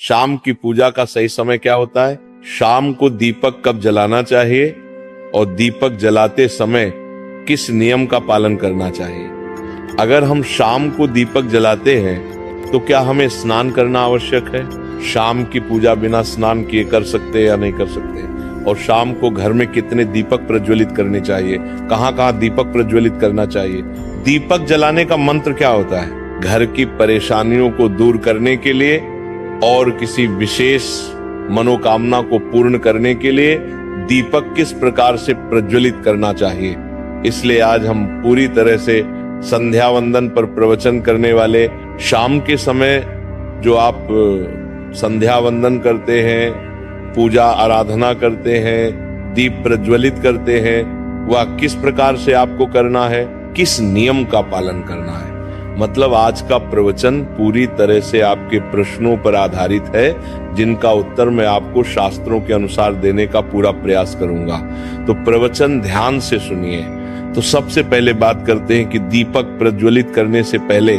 शाम की पूजा का सही समय क्या होता है, शाम को दीपक कब जलाना चाहिए और दीपक जलाते समय किस नियम का पालन करना चाहिए। अगर हम शाम को दीपक जलाते हैं तो क्या हमें स्नान करना आवश्यक है? शाम की पूजा बिना स्नान किए कर सकते हैं या नहीं कर सकते? और शाम को घर में कितने दीपक प्रज्वलित करने चाहिए, कहाँ कहाँ दीपक प्रज्वलित करना चाहिए? दीपक जलाने का मंत्र क्या होता है? घर की परेशानियों को दूर करने के लिए और किसी विशेष मनोकामना को पूर्ण करने के लिए दीपक किस प्रकार से प्रज्वलित करना चाहिए। इसलिए आज हम पूरी तरह से संध्या वंदन पर प्रवचन करने वाले, शाम के समय जो आप संध्या वंदन करते हैं, पूजा आराधना करते हैं, दीप प्रज्वलित करते हैं, वह किस प्रकार से आपको करना है, किस नियम का पालन करना है। मतलब आज का प्रवचन पूरी तरह से आपके प्रश्नों पर आधारित है, जिनका उत्तर मैं आपको शास्त्रों के अनुसार देने का पूरा प्रयास करूंगा। तो प्रवचन ध्यान से सुनिए। तो सबसे पहले बात करते हैं कि दीपक प्रज्वलित करने से पहले,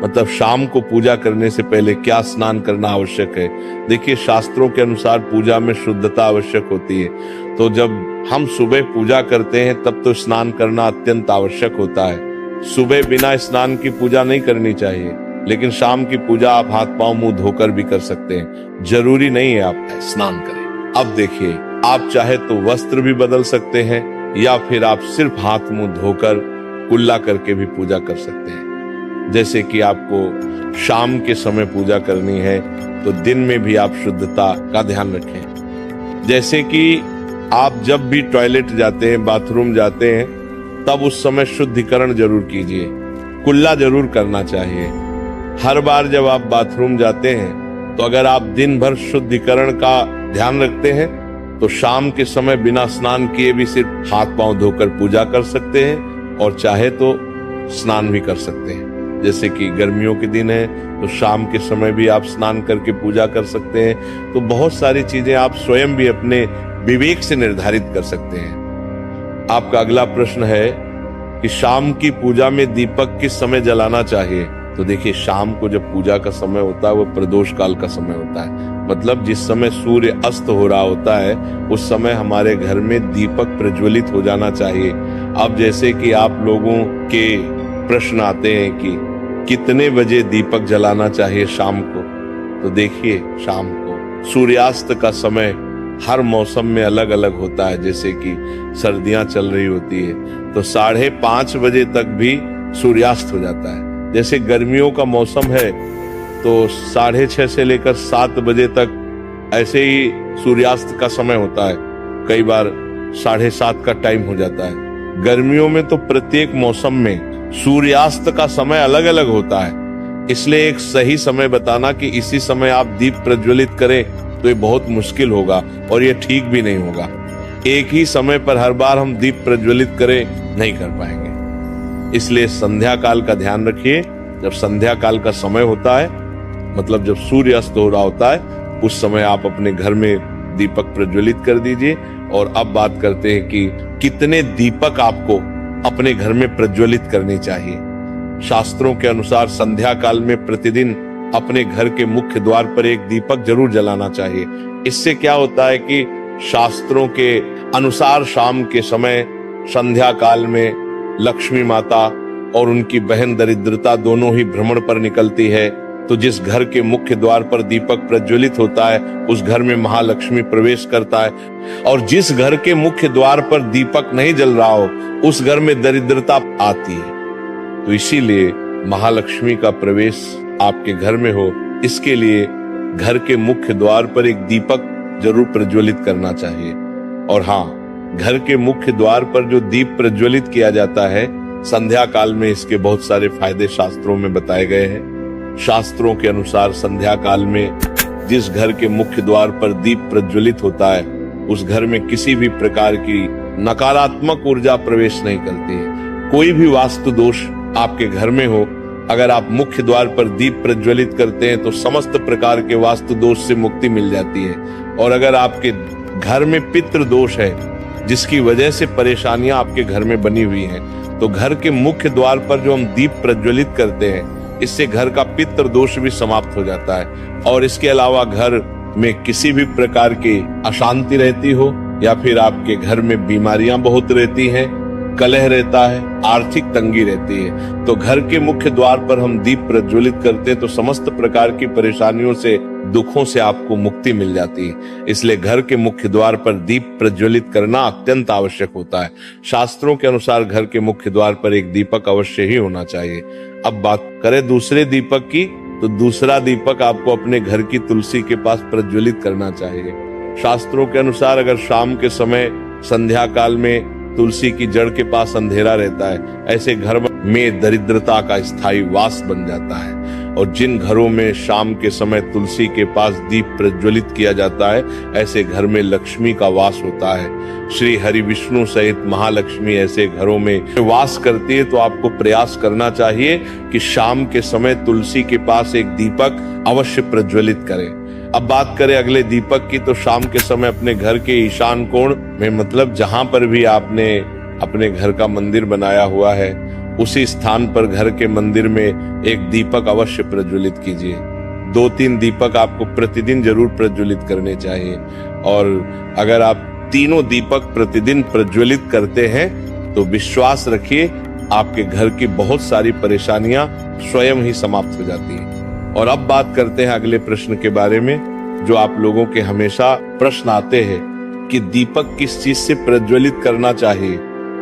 मतलब शाम को पूजा करने से पहले क्या स्नान करना आवश्यक है। देखिए, शास्त्रों के अनुसार पूजा में शुद्धता आवश्यक होती है। तो जब हम सुबह पूजा करते हैं तब तो स्नान करना अत्यंत आवश्यक होता है। सुबह बिना स्नान की पूजा नहीं करनी चाहिए, लेकिन शाम की पूजा आप हाथ पांव मुंह धोकर भी कर सकते हैं, जरूरी नहीं है आप स्नान करें। अब देखिए, आप चाहे तो वस्त्र भी बदल सकते हैं या फिर आप सिर्फ हाथ मुंह धोकर कुल्ला करके भी पूजा कर सकते हैं। जैसे कि आपको शाम के समय पूजा करनी है तो दिन में भी आप शुद्धता का ध्यान रखें। जैसे कि आप जब भी टॉयलेट जाते हैं, बाथरूम जाते हैं, तब उस समय शुद्धिकरण जरूर कीजिए, कुल्ला जरूर करना चाहिए। हर बार जब आप बाथरूम जाते हैं तो अगर आप दिन भर शुद्धिकरण का ध्यान रखते हैं तो शाम के समय बिना स्नान किए भी सिर्फ हाथ पांव धोकर पूजा कर सकते हैं और चाहे तो स्नान भी कर सकते हैं। जैसे कि गर्मियों के दिन है तो शाम के समय भी आप स्नान करके पूजा कर सकते हैं। तो बहुत सारी चीजें आप स्वयं भी अपने विवेक से निर्धारित कर सकते हैं। आपका अगला प्रश्न है कि शाम की पूजा में दीपक किस समय जलाना चाहिए। तो देखिए, शाम को जब पूजा का समय होता है वो प्रदोष काल का समय होता है, मतलब जिस समय सूर्य अस्त हो रहा होता है उस समय हमारे घर में दीपक प्रज्वलित हो जाना चाहिए। अब जैसे कि आप लोगों के प्रश्न आते हैं कि कितने बजे दीपक जलाना चाहिए शाम को, तो देखिए, शाम को सूर्यास्त का समय हर मौसम में अलग अलग होता है। जैसे कि सर्दियां चल रही होती है तो 5:30 बजे तक भी सूर्यास्त हो जाता है। जैसे गर्मियों का मौसम है तो 6:30 से लेकर 7 बजे तक ऐसे ही सूर्यास्त का समय होता है। कई बार 7:30 का टाइम हो जाता है। गर्मियों में तो प्रत्येक मौसम में सूर्यास्त का समय अलग अलग होता है, इसलिए एक सही समय बताना कि इसी समय आप दीप प्रज्वलित करें तो ये बहुत मुश्किल होगा और ये ठीक भी नहीं होगा। एक ही समय पर हर बार हम दीप प्रज्वलित करें नहीं कर पाएंगे। इसलिए संध्या काल का ध्यान रखिए। जब संध्या काल का समय होता है, मतलब जब सूर्य अस्त हो रहा होता है, उस समय आप अपने घर में दीपक प्रज्वलित कर दीजिए। और अब बात करते हैं कि कितने दीपक आपको अपने घर में प्रज्वलित करने चाहिए। शास्त्रों के अनुसार संध्या काल में प्रतिदिन अपने घर के मुख्य द्वार पर एक दीपक जरूर जलाना चाहिए। इससे क्या होता है कि शास्त्रों के अनुसार शाम के समय संध्या काल में लक्ष्मी माता और उनकी बहन दरिद्रता दोनों ही भ्रमण पर निकलती है। तो जिस घर के मुख्य द्वार पर दीपक प्रज्वलित होता है उस घर में महालक्ष्मी प्रवेश करता है, और जिस घर के मुख्य द्वार पर दीपक नहीं जल रहा हो उस घर में दरिद्रता आती है। तो इसीलिए महालक्ष्मी का प्रवेश आपके घर में हो, इसके लिए घर के मुख्य द्वार पर एक दीपक जरूर प्रज्वलित करना चाहिए। और हाँ, घर के मुख्य द्वार पर जो दीप प्रज्वलित किया जाता है संध्या काल में, इसके बहुत सारे फायदे शास्त्रों में बताए गए हैं। शास्त्रों के अनुसार संध्या काल में जिस घर के मुख्य द्वार पर दीप प्रज्वलित होता है उस घर में किसी भी प्रकार की नकारात्मक ऊर्जा प्रवेश नहीं करती है। कोई भी वास्तु दोष आपके घर में हो, अगर आप मुख्य द्वार पर दीप प्रज्वलित करते हैं तो समस्त प्रकार के वास्तु दोष से मुक्ति मिल जाती है। और अगर आपके घर में पितृ दोष है जिसकी वजह से परेशानियां आपके घर में बनी हुई हैं, तो घर के मुख्य द्वार पर जो हम दीप प्रज्वलित करते हैं इससे घर का पितृ दोष भी समाप्त हो जाता है। और इसके अलावा घर में किसी भी प्रकार की अशांति रहती हो या फिर आपके घर में बीमारियां बहुत रहती हैं, कलह रहता है, आर्थिक तंगी रहती है, तो घर के मुख्य द्वार पर हम दीप प्रज्वलित करते हैं तो समस्त प्रकार की परेशानियों से, दुखों से आपको मुक्ति मिल जाती है। इसलिए घर के मुख्य द्वार पर दीप प्रज्वलित करना अत्यंत आवश्यक होता है। शास्त्रों के अनुसार घर के मुख्य द्वार पर एक दीपक अवश्य ही होना चाहिए। अब बात करें दूसरे दीपक की, तो दूसरा दीपक आपको अपने घर की तुलसी के पास प्रज्वलित करना चाहिए। शास्त्रों के अनुसार अगर शाम के समय संध्या काल में तुलसी की जड़ के पास अंधेरा रहता है, ऐसे घर में दरिद्रता का स्थायी वास बन जाता है। और जिन घरों में शाम के समय तुलसी के पास दीप प्रज्वलित किया जाता है, ऐसे घर में लक्ष्मी का वास होता है। श्री हरि विष्णु सहित महालक्ष्मी ऐसे घरों में वास करती है। तो आपको प्रयास करना चाहिए कि शाम के समय तुलसी के पास एक दीपक अवश्य प्रज्वलित करें। अब बात करें अगले दीपक की, तो शाम के समय अपने घर के ईशान कोण में, मतलब जहां पर भी आपने अपने घर का मंदिर बनाया हुआ है, उसी स्थान पर घर के मंदिर में एक दीपक अवश्य प्रज्वलित कीजिए। 2-3 दीपक आपको प्रतिदिन जरूर प्रज्वलित करने चाहिए। और अगर आप तीनों दीपक प्रतिदिन प्रज्वलित करते हैं तो विश्वास रखिए आपके घर की बहुत सारी परेशानियां स्वयं ही समाप्त हो जाती हैं। और अब बात करते हैं अगले प्रश्न के बारे में, जो आप लोगों के हमेशा प्रश्न आते हैं कि दीपक किस चीज से प्रज्वलित करना चाहिए।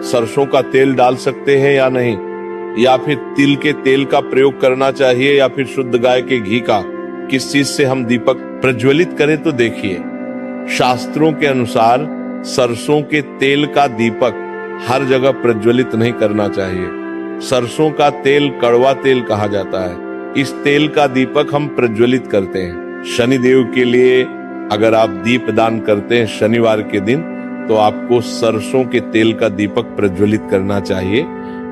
सरसों का तेल डाल सकते हैं या नहीं, या फिर तिल के तेल का प्रयोग करना चाहिए, या फिर शुद्ध गाय के घी का, किस चीज से हम दीपक प्रज्वलित करें। तो देखिए, शास्त्रों के अनुसार सरसों के तेल का दीपक हर जगह प्रज्वलित नहीं करना चाहिए। सरसों का तेल कड़वा तेल कहा जाता है। इस तेल का दीपक हम प्रज्वलित करते हैं शनिदेव के लिए। अगर आप दीप दान करते हैं शनिवार के दिन, तो आपको सरसों के तेल का दीपक प्रज्वलित करना चाहिए।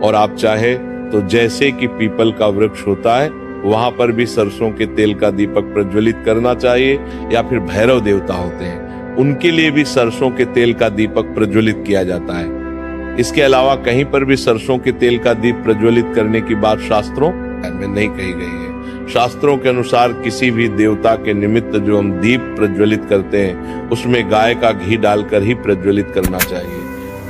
और आप चाहे तो जैसे कि पीपल का वृक्ष होता है, वहां पर भी सरसों के तेल का दीपक प्रज्वलित करना चाहिए। या फिर भैरव देवता होते हैं, उनके लिए भी सरसों के तेल का दीपक प्रज्वलित किया जाता है। इसके अलावा कहीं पर भी सरसों के तेल का दीप प्रज्वलित करने की बात शास्त्रों में नहीं कही गई है। शास्त्रों के अनुसार किसी भी देवता के निमित्त जो हम दीप प्रज्वलित करते हैं, उसमें गाय का घी डालकर ही प्रज्वलित करना चाहिए।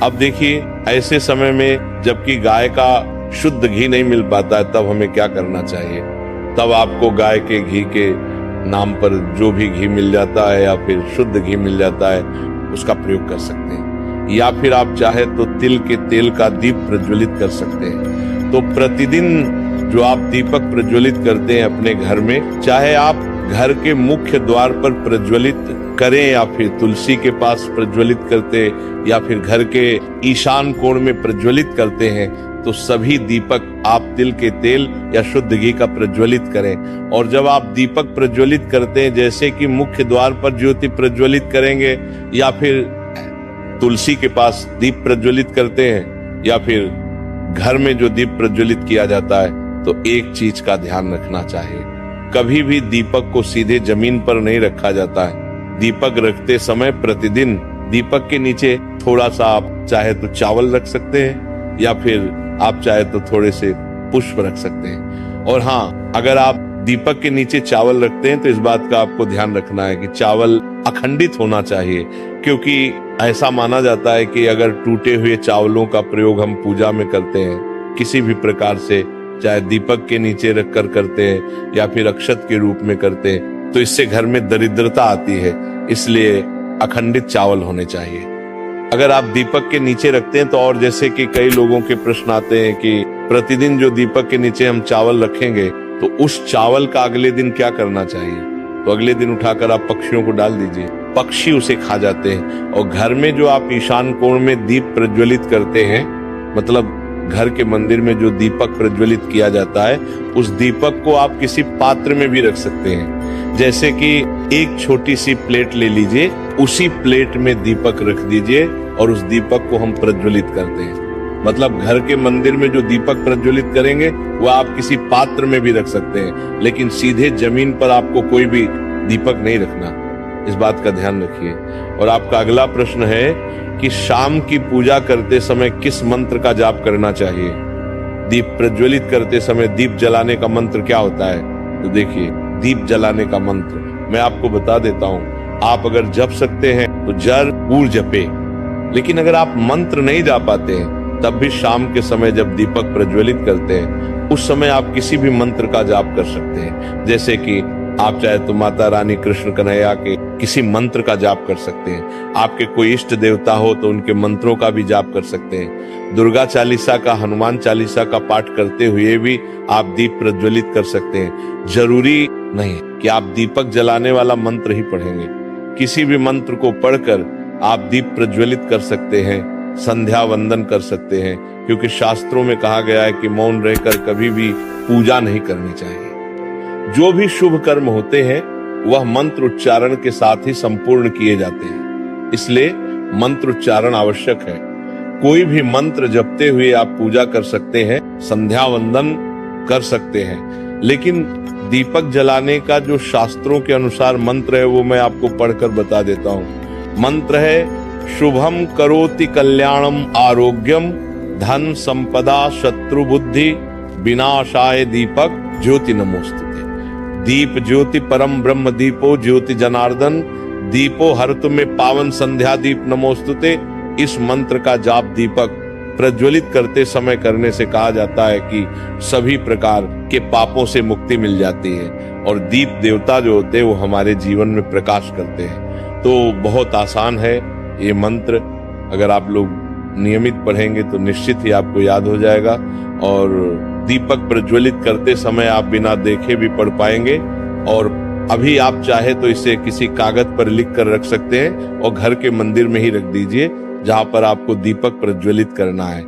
अब देखिए, ऐसे समय में जबकि गाय का शुद्ध घी नहीं मिल पाता है, तब हमें क्या करना चाहिए। तब आपको गाय के घी के नाम पर जो भी घी मिल जाता है या फिर शुद्ध घी मिल जाता है, उसका प्रयोग कर सकते हैं। या फिर आप चाहे तो तिल के तेल का दीप प्रज्वलित कर सकते हैं। तो प्रतिदिन जो आप दीपक प्रज्वलित करते हैं अपने घर में, चाहे आप घर के मुख्य द्वार पर प्रज्वलित करें या फिर तुलसी के पास प्रज्वलित करते या फिर घर के ईशान कोण में प्रज्वलित करते हैं, तो सभी दीपक आप तिल के तेल या शुद्ध घी का प्रज्वलित करें। और जब आप दीपक प्रज्वलित करते हैं, जैसे कि मुख्य द्वार पर ज्योति प्रज्वलित करेंगे या फिर तुलसी के पास दीप प्रज्वलित करते हैं या फिर घर में जो दीप प्रज्वलित किया जाता है, तो एक चीज का ध्यान रखना चाहिए, कभी भी दीपक को सीधे जमीन पर नहीं रखा जाता है। दीपक रखते समय प्रतिदिन दीपक के नीचे थोड़ा सा आप चाहे तो चावल रख सकते हैं या फिर आप चाहे तो थोड़े से पुष्प रख सकते हैं। और हाँ, अगर आप दीपक के नीचे चावल रखते हैं तो इस बात का आपको ध्यान रखना है कि चावल अखंडित होना चाहिए, क्योंकि ऐसा माना जाता है कि अगर टूटे हुए चावलों का प्रयोग हम पूजा में करते हैं किसी भी प्रकार से, चाहे दीपक के नीचे रखकर करते हैं या फिर अक्षत के रूप में करते हैं, तो इससे घर में दरिद्रता आती है। इसलिए अखंडित चावल होने चाहिए। अगर आप दीपक के नीचे रखते हैं तो, और जैसे कि कई लोगों के प्रश्न आते हैं कि प्रतिदिन जो दीपक के नीचे हम चावल रखेंगे, तो उस चावल का अगले दिन क्या करना चाहिए। तो अगले दिन उठाकर आप पक्षियों को डाल दीजिए, पक्षी उसे खा जाते हैं। और घर में जो आप ईशान कोण में दीप प्रज्वलित करते हैं, मतलब घर के मंदिर में जो दीपक प्रज्वलित किया जाता है, उस दीपक को आप किसी पात्र में भी रख सकते हैं। जैसे कि एक छोटी सी प्लेट ले लीजिए, उसी प्लेट में दीपक रख दीजिए और उस दीपक को हम प्रज्वलित करते हैं। मतलब घर के मंदिर में जो दीपक प्रज्वलित करेंगे वो आप किसी पात्र में भी रख सकते हैं, लेकिन सीधे जमीन पर आपको कोई भी दीपक नहीं रखना। इस बात का ध्यान रखिए। और आपका अगला प्रश्न है कि शाम की पूजा करते समय किस मंत्र का जाप करना चाहिए। दीप प्रज्वलित करते समय दीप जलाने का मंत्र क्या होता है? तो देखिए, दीप जलाने का मंत्र मैं आपको बता देता हूं। आप अगर जप सकते हैं तो जरूर जपे, लेकिन अगर आप मंत्र नहीं जा पाते हैं तब भी शाम के समय जब दीपक प्रज्वलित करते हैं उस समय आप किसी भी मंत्र का जाप कर सकते हैं। जैसे कि आप चाहे तो माता रानी कृष्ण कन्हैया के किसी मंत्र का जाप कर सकते हैं। आपके कोई इष्ट देवता हो तो उनके मंत्रों का भी जाप कर सकते हैं। दुर्गा चालीसा का, हनुमान चालीसा का पाठ करते हुए भी आप दीप प्रज्वलित कर सकते हैं। जरूरी नहीं कि आप दीपक जलाने वाला मंत्र ही पढ़ेंगे, किसी भी मंत्र को पढ़कर आप दीप प्रज्वलित कर सकते हैं, संध्या वंदन कर सकते हैं, क्योंकि शास्त्रों में कहा गया है कि मौन रहकर कभी भी पूजा नहीं करनी चाहिए। जो भी शुभ कर्म होते हैं वह मंत्र उच्चारण के साथ ही संपूर्ण किए जाते हैं, इसलिए मंत्र उच्चारण आवश्यक है। कोई भी मंत्र जपते हुए आप पूजा कर सकते हैं, संध्या वंदन कर सकते हैं, लेकिन दीपक जलाने का जो शास्त्रों के अनुसार मंत्र है वो मैं आपको पढ़कर बता देता हूँ। मंत्र है शुभम करोति कल्याणम आरोग्यम धन संपदा शत्रु बुद्धि विनाशाय दीपक ज्योति नमोस्तुते। दीप ज्योति परम ब्रह्म दीपो ज्योति जनार्दन दीपो हर्तु में पावन संध्या दीप नमोस्तुते। इस मंत्र का जाप दीपक प्रज्वलित करते समय करने से कहा जाता है कि सभी प्रकार के पापों से मुक्ति मिल जाती है और दीप देवता जो होते हैं वो हमारे जीवन में प्रकाश करते हैं। तो बहुत आसान है ये मंत्र, अगर आप लोग नियमित पढ़ेंगे तो निश्चित ही आपको याद हो जाएगा और दीपक प्रज्वलित करते समय आप बिना देखे भी पढ़ पाएंगे। और अभी आप चाहे तो इसे किसी कागज पर लिख कर रख सकते हैं और घर के मंदिर में ही रख दीजिए जहां पर आपको दीपक प्रज्वलित करना है।